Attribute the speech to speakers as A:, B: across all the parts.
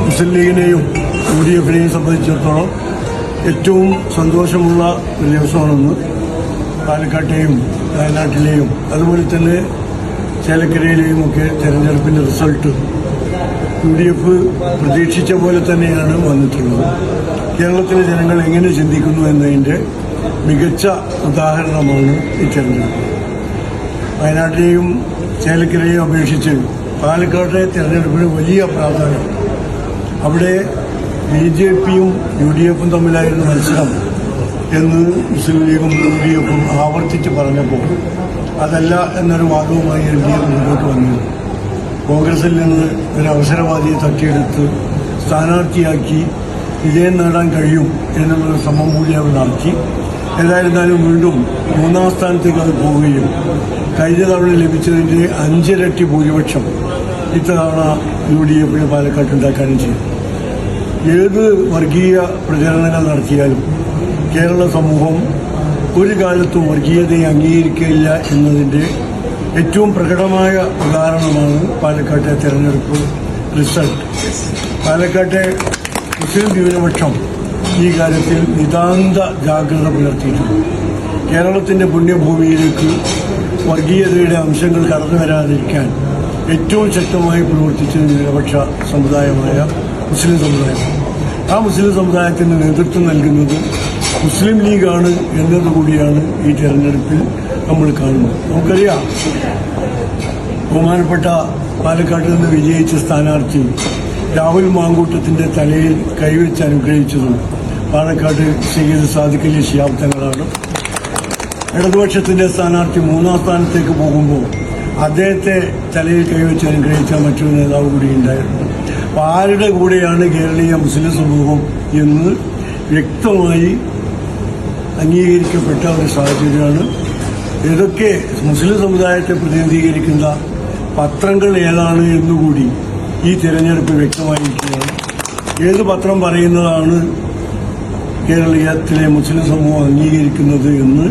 A: മുസ്ലിം ലീഗിനെയും UDF സംബന്ധിച്ചിടത്തോളം ഏറ്റവും സന്തോഷമുള്ള ഒരു ദിവസമാണെന്ന് പാലക്കാട്ടെയും വയനാട്ടിലെയും അതുപോലെ തന്നെ ചേലക്കരയിലെയും ഒക്കെ തെരഞ്ഞെടുപ്പിന്റെ റിസൾട്ട് UDF പ്രതീക്ഷിച്ച പോലെ തന്നെയാണ് വന്നിട്ടുള്ളത്. കേരളത്തിലെ ജനങ്ങൾ എങ്ങനെ ചിന്തിക്കുന്നു എന്നതിന്റെ മികച്ച ഉദാഹരണമാണ് ഈ തെരഞ്ഞെടുപ്പ്. വയനാട്ടിലെയും ചേലക്കരയെയും അപേക്ഷിച്ച് പാലക്കാട്ടെ തെരഞ്ഞെടുപ്പിന് വലിയ പ്രാധാന്യം. അവിടെ BJPയും UDF തമ്മിലായിരുന്ന മത്സരം എന്ന് മുസ്ലിം ലീഗും UDF ആവർത്തിച്ച് പറഞ്ഞപ്പോൾ അതല്ല എന്നൊരു വാദവുമായി LDF മുന്നോട്ട് വന്നു. കോൺഗ്രസിൽ നിന്ന് ഒരു അവസരവാദിയെ തട്ടിയെടുത്ത് സ്ഥാനാർത്ഥിയാക്കി വിജയം നേടാൻ കഴിയും എന്നുള്ളൊരു സമമൂല്യം അവർ നടത്തി. ഏതായിരുന്നാലും വീണ്ടും 3ാം സ്ഥാനത്തേക്ക് അത് പോവുകയും കഴിഞ്ഞ തവണ ലഭിച്ചതിന്റെ 5 ഇരട്ടി ഭൂരിപക്ഷം ഇത്തവണ UDF പാലക്കാട്ട് ഉണ്ടാക്കാനും ചെയ്തു. ഏത് വർഗീയ പ്രചരണങ്ങൾ നടത്തിയാലും കേരള സമൂഹം ഒരു കാലത്തും വർഗീയതയെ അംഗീകരിക്കില്ല എന്നതിന്റെ ഏറ്റവും പ്രകടമായ ഉദാഹരണമാണ് പാലക്കാട്ടെ തെരഞ്ഞെടുപ്പ് റിസൾട്ട്. പാലക്കാട്ടെ മുസ്ലിം ന്യൂനപക്ഷം ഈ കാര്യത്തിൽ നിതാന്ത ജാഗ്രത പുലർത്തിയിട്ടുണ്ട്. കേരളത്തിന്റെ പുണ്യഭൂമിയിലേക്ക് വർഗീയതയുടെ അംശങ്ങൾ കടന്നു വരാതിരിക്കാൻ ഏറ്റവും ശക്തമായി പ്രവർത്തിച്ച ന്യൂനപക്ഷ സമുദായമായ മുസ്ലിം സമുദായം. ആ മുസ്ലിം സമുദായത്തിന് നേതൃത്വം നൽകുന്നത് മുസ്ലിം ലീഗാണ് എന്നതുകൂടിയാണ് ഈ തെരഞ്ഞെടുപ്പിൽ നമ്മൾ കാണുന്നത്. നമുക്കറിയാം, ബഹുമാനപ്പെട്ട പാലക്കാട്ട് നിന്ന് വിജയിച്ച സ്ഥാനാർത്ഥി രാഹുൽ മാങ്കൂട്ടത്തിന്റെ തലയിൽ കൈവച്ച് അനുഗ്രഹിച്ചതും പാലക്കാട് സയ്യിദ് സാദിഖ് അലി ശിഹാബ് തങ്ങളാണ്. ഇടതുപക്ഷത്തിന്റെ സ്ഥാനാർത്ഥി 3ാം സ്ഥാനത്തേക്ക് പോകുമ്പോൾ അദ്ദേഹത്തെ തലയിൽ കൈവച്ച് അനുഗ്രഹിച്ച മറ്റൊരു നേതാവ് കൂടി ഉണ്ടായിരുന്നു. അപ്പോൾ ആരുടെ കൂടെയാണ് കേരളീയ മുസ്ലിം സമൂഹം എന്ന് വ്യക്തമായി അംഗീകരിക്കപ്പെട്ട ഒരു സാഹചര്യമാണ്. ഏതൊക്കെ മുസ്ലിം സമുദായത്തെ പ്രതിനിധീകരിക്കുന്ന പത്രങ്ങൾ ഏതാണ് എന്നുകൂടി ഈ തെരഞ്ഞെടുപ്പ് വ്യക്തമായിരിക്കുകയാണ്. ഏത് പത്രം പറയുന്നതാണ് കേരളീയത്തിലെ മുസ്ലിം സമൂഹം അംഗീകരിക്കുന്നത് എന്ന്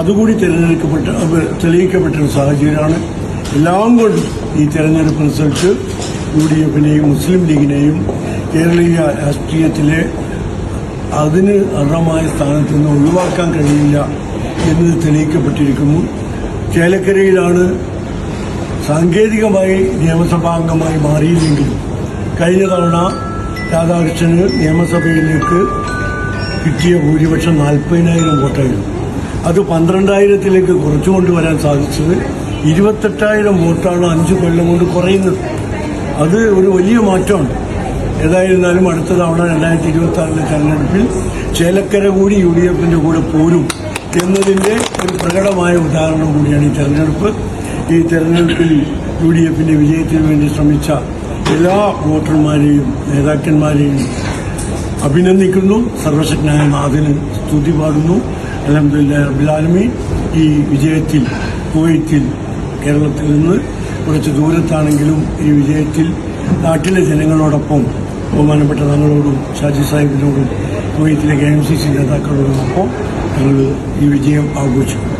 A: അതുകൂടി തെളിയിക്കപ്പെട്ട ഒരു സാഹചര്യമാണ്. എല്ലാം കൊണ്ടും ഈ തെരഞ്ഞെടുപ്പ് റിസൾട്ട് UDFനെയും മുസ്ലിം ലീഗിനെയും കേരളീയ രാഷ്ട്രീയത്തിലെ അതിന് അർഹമായ സ്ഥാനത്ത് നിന്ന് ഒഴിവാക്കാൻ കഴിയില്ല എന്നത് തെളിയിക്കപ്പെട്ടിരിക്കുന്നു. ചേലക്കരയിലാണ് സാങ്കേതികമായി നിയമസഭാംഗമായി മാറിയില്ലെങ്കിലും കഴിഞ്ഞ തവണ രാധാകൃഷ്ണന് നിയമസഭയിലേക്ക് കിട്ടിയ ഭൂരിപക്ഷം 40,000 വോട്ടായിരുന്നു. അത് 12,000-ലേക്ക് കുറച്ചുകൊണ്ടുവരാൻ സാധിച്ചത് 28,000 വോട്ടാണ് 5 കൊല്ലം കൊണ്ട് കുറയുന്നത്. അത് ഒരു വലിയ മാറ്റമാണ്. ഏതായിരുന്നാലും അടുത്ത തവണ 2026 തെരഞ്ഞെടുപ്പിൽ ചേലക്കര കൂടി UDFന്റെ കൂടെ പോരും എന്നതിന്റെ ഒരു പ്രകടമായ ഉദാഹരണം കൂടിയാണ് ഈ തെരഞ്ഞെടുപ്പ്. ഈ തെരഞ്ഞെടുപ്പിൽ UDFന്റെ വിജയത്തിന് വേണ്ടി ശ്രമിച്ച എല്ലാ വോട്ടർമാരെയും നേതാക്കന്മാരെയും അഭിനന്ദിക്കുന്നു. സർവശക്തനായ നാഥന് സ്തുതി പാടുന്നു. അൽഹംദുലില്ലാഹി റബ്ബിൽ ആലമീൻ. ഈ വിജയത്തിൽ കുവൈത്തിൽ കേരളത്തിൽ നിന്ന് കുറച്ച് ദൂരത്താണെങ്കിലും ഈ വിജയത്തിൽ നാട്ടിലെ ജനങ്ങളോടൊപ്പം ബഹുമാനപ്പെട്ട തങ്ങളോടും ഷാജി സാഹിബിനോടും കുവൈത്തിലെ KMCC നേതാക്കളോടൊപ്പം ഞങ്ങൾ ഈ വിജയം ആഘോഷിക്കും.